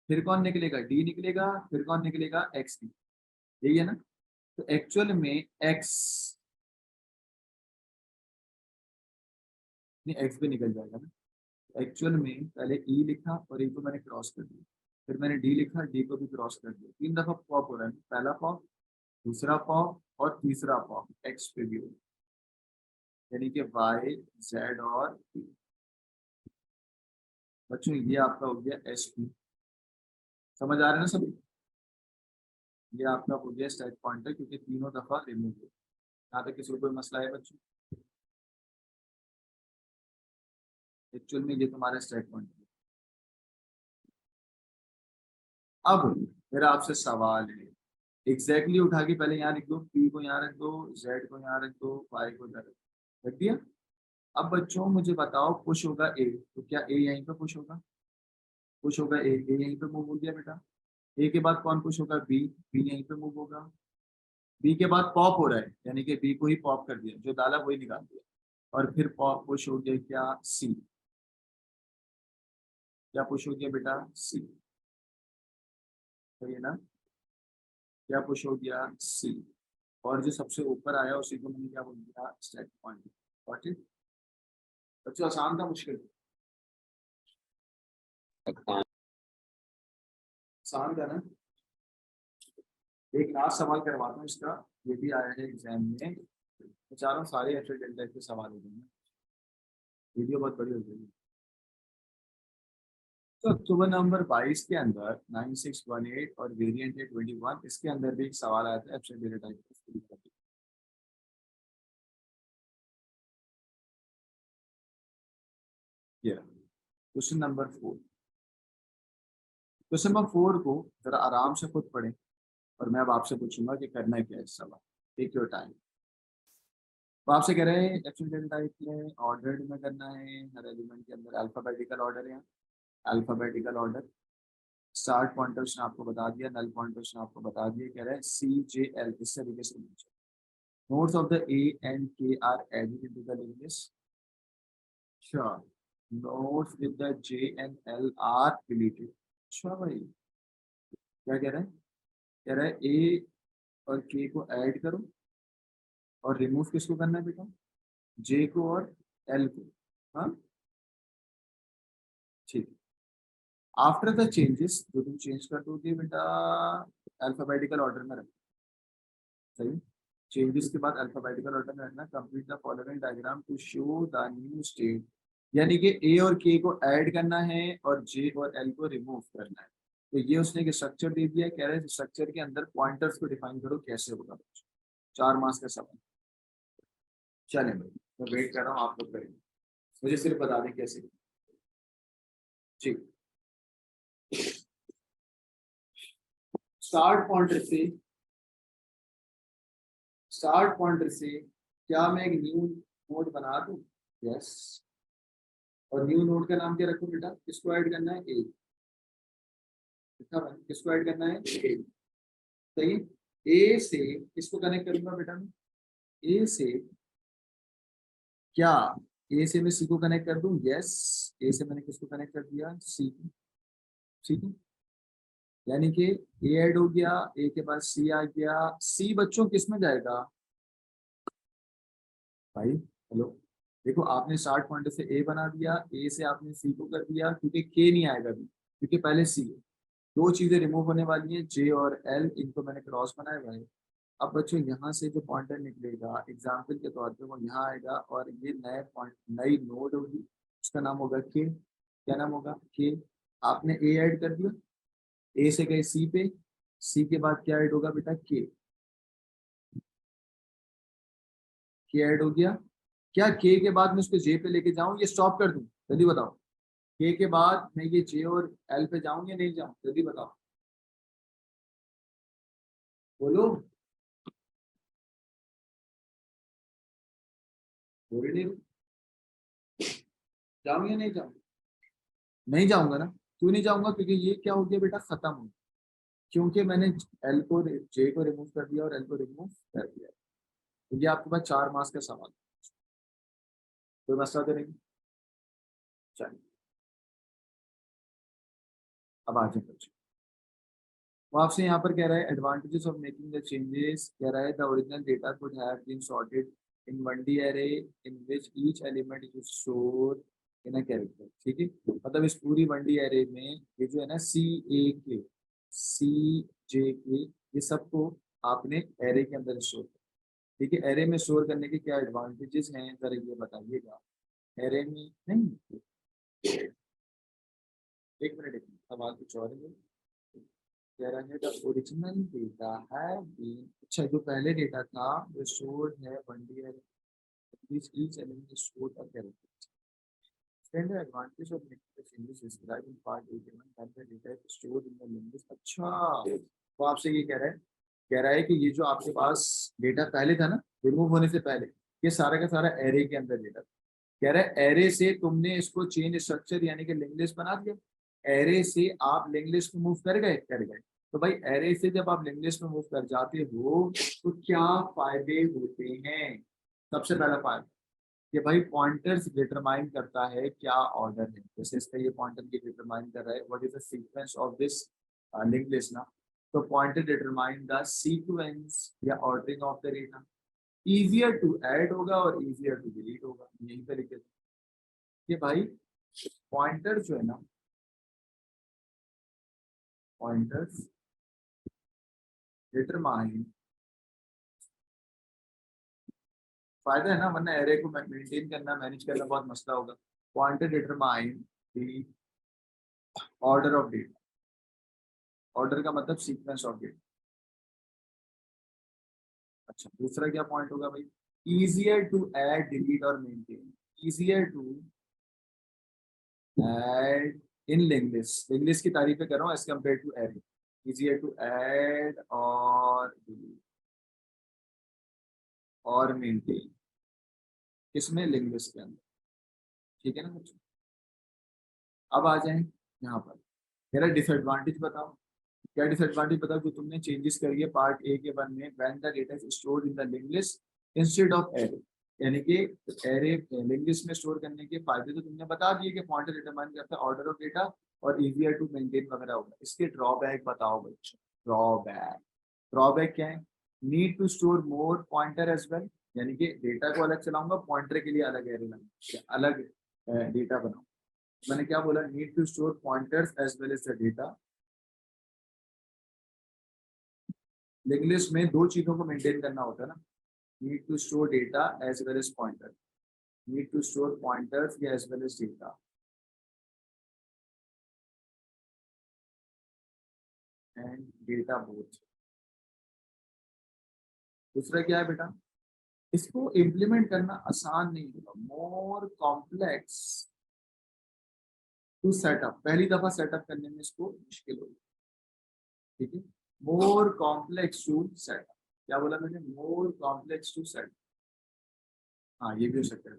फिर कौन निकलेगा, डी निकलेगा, फिर कौन निकलेगा, एक्स। यही है ना? तो एक्चुअल में एक्स, नहीं एक्स भी निकल जाएगा ना। एक्चुअल में पहले ई लिखा और ई को मैंने क्रॉस कर दिया, फिर मैंने डी लिखा, डी को भी क्रॉस कर दिया, 3 दफा पॉप हो रहा है। पहला पॉप, दूसरा पॉप और तीसरा पॉप एक्स पे भी हो, यानी कि वाई जेड और पी। बच्चों ये आपका हो गया एस पी। समझ आ रहे हैं ना सभी? ये आपका हो गया स्टैक पॉइंटर, क्योंकि तीनों दफा रिमूव हो। यहाँ तक किसी को कोई मसला है बच्चों? एक्चुअल में ये तुम्हारा स्टैक पॉइंटर। अब मेरा आपसे सवाल है, एग्जैक्टली उठा के पहले यहाँ लिख दो, पी को यहाँ रख दो, जेड को यहाँ रख दो, वाई को यहाँ रख दिया। अब बच्चों मुझे बताओ, पुश होगा ए, तो क्या ए यहीं पे पुश होगा? पुश होगा ए, ए यहीं पे मूव हो गया बेटा। ए के बाद कौन पुश होगा, बी, बी यहीं पे मूव होगा। बी के बाद पॉप हो रहा है, यानी कि बी को ही पॉप कर दिया, जो डाला वही निकाल दिया। और फिर पॉप पुश हो गया क्या, सी। क्या पुश हो गया बेटा, सी। सही है ना? क्या पुश हो गया, सी। और जो सबसे ऊपर आया उसी को मैंने क्या बोल दिया, स्टैक पॉइंट। Got it? बच्चों आसान था मुश्किल? आसान था ना? एक लास्ट सवाल करवाता हूँ इसका, ये भी आया है एग्जाम में। चारों सारे ऐसे डेल्टा के सवाल हो गए, वीडियो बहुत बड़ी हो गई। तो अक्टूबर नवंबर 22 के अंदर 9618 और वेरिएंट है 21, इसके अंदर भी एक सवाल आया था absolute data type. Question number 4। Question number 4 को जरा आराम से खुद पढ़ें, और मैं अब आपसे पूछूंगा कि करना है क्या है इस सवाल। Take your time. तो आपसे कह रहे हैं एब्सोल्यूट टाइप में ऑर्डर में करना है, हर एलिमेंट के अंदर अल्फाबेटिकल ऑर्डर है, अल्फाबेटिकल ऑर्डर। स्टार्ट पॉइंटर्स ने आपको बता दिया, नल पॉइंटर्स ने आपको बता दिया, कह रहा है सी जे एल, इस तरीके से पूछा। Notes of the A and K are added into the list. Sure. Notes with the J and L are deleted. अच्छा भाई, क्या कह रहा है? कह रहा है ए और के को ऐड करो, और रिमूव किसको करना है बेटा, जे को और एल को। हाँ ठीक है। आफ्टर द चेंजेस, जो तुम चेंज कर दोगे बेटा, अल्फाबेटिकल ऑर्डर में रखना। सही। चेंजेस के बाद अल्फाबेटिकल ऑर्डर में रखना। Complete the following diagram to show the new state, यानी कि ए और के को ऐड करना है और जे और एल को रिमूव करना है। तो ये उसने एक स्ट्रक्चर दे दिया, कह रहे हैं स्ट्रक्चर के अंदर पॉइंटर्स को डिफाइन करो, कैसे होगा। 4 मार्क्स का सवाल। चले भाई, मैं वेट कर रहा हूँ, आप लोग करेंगे, मुझे सिर्फ बता दें कैसे। ठीक। स्टार्ट पॉइंटर से, स्टार्ट पॉइंटर से क्या मैं एक न्यू नोड बना दूं? यस। और न्यू नोड का नाम क्या रखूं बेटा, किसको ऐड करना है, ए। किसको ऐड करना है, ए। सही। ए से किसको कनेक्ट करूंगा बेटा मैं, ए से, क्या ए से मैं सी को कनेक्ट कर दूं? यस। ए से मैंने किसको कनेक्ट कर दिया, सी को। ठीक है, यानी कि ए ऐड हो गया, ए के बाद सी आ गया। सी बच्चों किस में जाएगा भाई, हेलो? देखो आपने स्टार्ट पॉइंट से ए बना दिया, ए से आपने सी को कर दिया, क्योंकि के नहीं आएगा अभी, क्योंकि पहले सी है। 2 चीजें रिमूव होने वाली हैं, जे और एल, इनको मैंने क्रॉस बनाया हुआ है। अब बच्चों यहाँ से जो पॉइंटर निकलेगा एग्जाम्पल के तौर पे वो यहाँ आएगा, और ये नए पॉइंट, नई नोड होगी, उसका नाम होगा के। क्या नाम होगा, के। आपने ए ऐड कर दिया, ए से गए सी पे, सी के बाद क्या ऐड होगा बेटा, के ऐड हो गया। क्या के के बाद मैं उसको जे पे लेके जाऊं, ये स्टॉप कर दूं? जल्दी बताओ। के बाद मैं ये जे और एल पे जाऊं या नहीं जाऊं, जल्दी बताओ। बोलो, बोल नहीं रहे? जाऊँ या नहीं जाऊँ? नहीं जाऊंगा ना। क्यों नहीं जाऊंगा? क्योंकि ये क्या हो गया बेटा, खत्म हो गया। क्योंकि मैंने एल को जे को रिमूव कर दिया और एल को रिमूव कर दिया। तो ये आपके पास 4 मार्क्स का सवाल। कोई मसला तो नहीं? चलिए अब आ जाए बच्चे। वो आपसे यहाँ पर कह रहा है advantages of making the changes, कह रहा है the original data could have been sorted in 1D array in which each element is store in a character. ठीक है, मतलब इस पूरी 1D array में ये जो है ना CJ के ये सबको आपने एरे के अंदर स्टोर कर। ठीक है, एरे में स्टोर करने के क्या एडवांटेजेस हैं जरा ये बताइएगा। एरे में नहीं, एक मिनट सवाल कुछ और है। कह रहा है द ओरिजिनल डेटा है बीन, अच्छा जो पहले डेटा था वो स्टोर्ड है 1D array which each element is stored a character. Then the advantage of making the changes described in part 8 given that the data is stored in the language. अच्छा, तो आपसे ये कह रहा है कि ये जो आपके पास डेटा पहले था ना, रिमूव होने से पहले, ये सारा का सारा एरे के अंदर डेटा था। कह रहा है एरे से तुमने इसको चेंज स्ट्रक्चर यानी कि लिंक लिस्ट बना दिया। एरे से आप लिंक लिस्ट में मूव कर गए। तो भाई एरे से जब आप लिंक लिस्ट में मूव कर जाते हो तो क्या फायदे होते हैं? सबसे पहला फायदा कि भाई पॉइंटर्स डिटरमाइन करता है क्या ऑर्डर है। जैसे इसका ये पॉइंटर की डिटरमाइन कर रहा है what is the sequence of this link list ना। तो पॉइंटर डिटरमाइन द सीक्वेंस या ordering of the data. Easier to add होगा और इजियर टू डिलीट होगा, यही तरीके से कि भाई पॉइंटर जो है ना, पॉइंटर्स डिटरमाइन, फायदा है ना, वरना एरे को मेंटेन करना मैनेज करना बहुत मसला होगा। Pointer determine the order of data. Order का मतलब सीक्वेंस ऑफ डेटा। अच्छा, दूसरा क्या पॉइंट होगा भाई? इजियर टू ऐड डिलीट और maintain. Easier to add in link list. Link list की तारीफें कर रहा हूँ as compare to array. Easier to add और डिलीट और मेंटेन, किसमें? लिंक लिस्ट के अंदर। ठीक है ना बच्चों? अब आ जाए यहाँ पर, मेरा डिसएडवांटेज बताओ। क्या डिसएडवांटेज बताओ जो तुमने चेंजेस करी है पार्ट ए के वन में, when the data is stored in the link list instead of array. यानी कि एरे लिंक लिस्ट में स्टोर करने के फायदे तो तुमने बता दिए कि पॉइंटर डिटरमाइन करता है ऑर्डर ऑफ डेटा और इजियर टू मेंटेन वगैरह होगा। इसके ड्रॉबैक बताओ बच्चों। ड्रॉबैक, ड्रॉबैक क्या है? Need to store more pointer as well. यानी कि डेटा को अलग चलाऊंगा, पॉइंटर के लिए अलग एरे बनाऊंगा, अलग डेटा बनाऊंगा। मैंने क्या बोला? Need to store pointers as well as the data. Link list में दो चीजों को मेंटेन करना होता है ना, need to store data as well as pointer. Need to store pointers या as well as data and data both. दूसरा क्या है बेटा? इसको इम्प्लीमेंट करना आसान नहीं होगा, मोर कॉम्प्लेक्स टू सेटअप। पहली दफा सेटअप करने में इसको मुश्किल होगी। ठीक है, मोर कॉम्प्लेक्स टू सेटअप। क्या बोला मैंने? More complex to setup. हाँ ये भी हो सकता है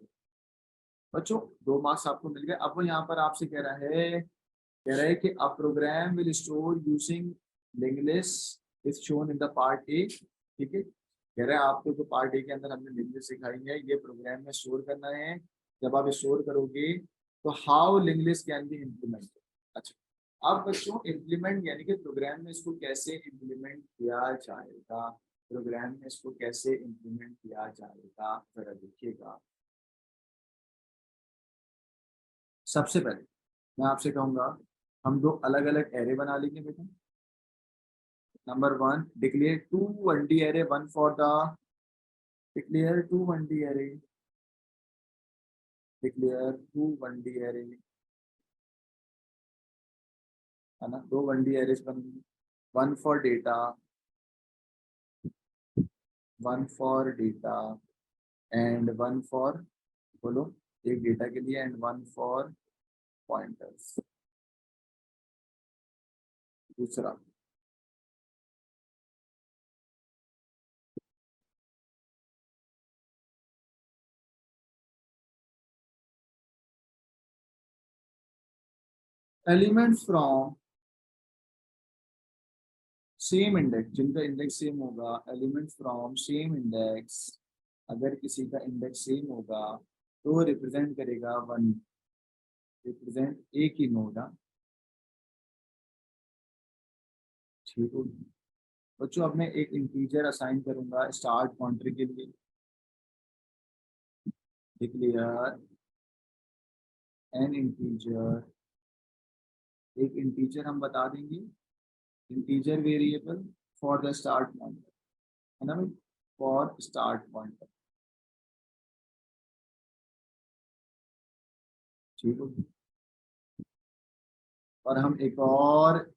बच्चों। 2 मार्क्स आपको मिल गए। अब वो यहाँ पर आपसे कह रहा है कि a program will store using link list is shown in the part A. ठीक है, कह रहा है आपको जो पार्ट ए के अंदर हमने लिंक लिस्ट सिखाई है ये प्रोग्राम में स्टोर करना है। जब आप स्टोर करोगे तो how link list can be implement. अच्छा, अब बच्चों इम्प्लीमेंट यानी कि प्रोग्राम में इसको कैसे इम्प्लीमेंट किया जाएगा। प्रोग्राम में इसको कैसे इम्प्लीमेंट किया जाएगा जरा देखिएगा। सबसे पहले मैं आपसे कहूंगा हम 2 अलग अलग एरे बना लेंगे बेटा। Number 1, declare 2 1D array, one for the declare 2 1D array, declare 2 1D array है ना। 2 1D arrays बनेंगे, one for data, one for data and one for, बोलो, एक डेटा के लिए एंड one for pointers। दूसरा एलिमेंट्स फ्रॉम सेम इंडेक्स, जिनका इंडेक्स सेम होगा, एलिमेंट्स फ्रॉम सेम इंडेक्स, अगर किसी का इंडेक्स सेम होगा तो रिप्रेजेंट करेगा वन, रिप्रेजेंट एक ही नोड। ठीक है बच्चों, अब मैं एक इंटीजर असाइन करूंगा स्टार्ट पॉइंटर के लिए। डिक्लेयर एन इंटीजर, एक इंटीजर हम बता देंगे, integer variable for the start pointer, है ना भाई, फॉर स्टार्ट पॉइंटर। ठीक है, और हम एक और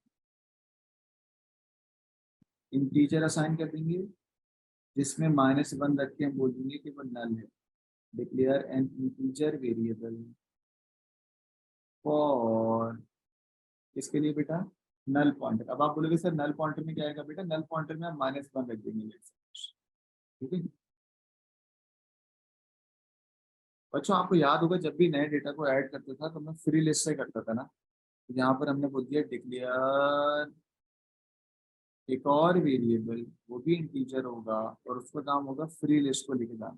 इंटीजर असाइन कर देंगे जिसमें -1 रख के हम बोल देंगे कि वो नल है। Declare N integer variable for, इसके लिए बेटा नल पॉइंटर। अब आप बोलोगे सर नल पॉइंटर में क्या आएगा बेटा, नल पॉइंटर में हम -1 रख देंगे। ठीक है बच्चों, आपको याद होगा जब भी नए डेटा को ऐड करता था तो मैं फ्री लिस्ट से करता था ना, तो यहाँ पर हमने बोल दिया डिक्लेयर एक और वेरिएबल, वो भी इंटीजर होगा और उसका काम होगा फ्री लिस्ट को लिख देना।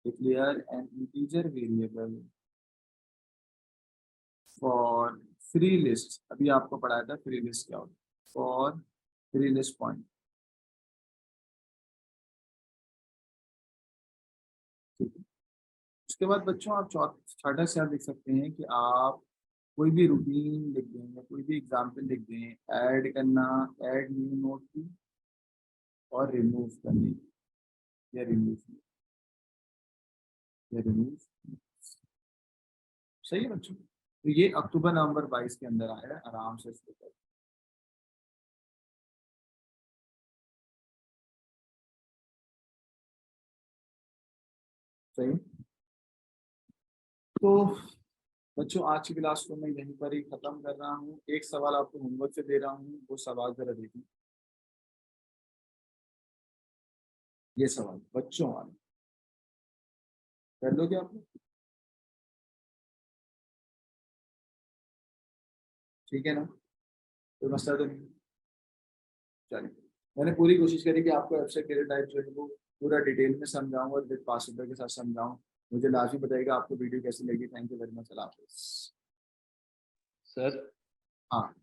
Declare N integer variable for free list, अभी आपको पढ़ाया था फ्री लिस्ट क्या होता है, फॉर फ्री लिस्ट पॉइंट। ठीक है, उसके बाद बच्चों आप छठा से आप लिख सकते हैं कि आप कोई भी रूटीन लिख दें या कोई भी एग्जाम्पल लिख दें, ऐड करना, ऐड न्यू नोट की, और रिमूव करने की, या रिमूव, या रिमूव। सही है बच्चों, तो ये अक्टूबर नवंबर 22 के अंदर आया है, आराम से इसको करें। सही, तो बच्चों आज की क्लास को मैं यहीं पर ही खत्म कर रहा हूँ। एक सवाल आपको होमवर्क से दे रहा हूँ, वो सवाल जरा देखिए, ये सवाल बच्चों वाले कर लोगे आप लोग? ठीक है ना, कोई मसला तो नहीं? चलिए, मैंने पूरी कोशिश करी कि आपको एब्स्ट्रैक्ट डेटा टाइप जो है वो पूरा डिटेल में समझाऊं और विद पास पेपर के साथ समझाऊं। मुझे लाजमी बताइएगा आपको वीडियो कैसी लगी। थैंक यू वेरी मच, अल्लाह हाफिज़। सर हाँ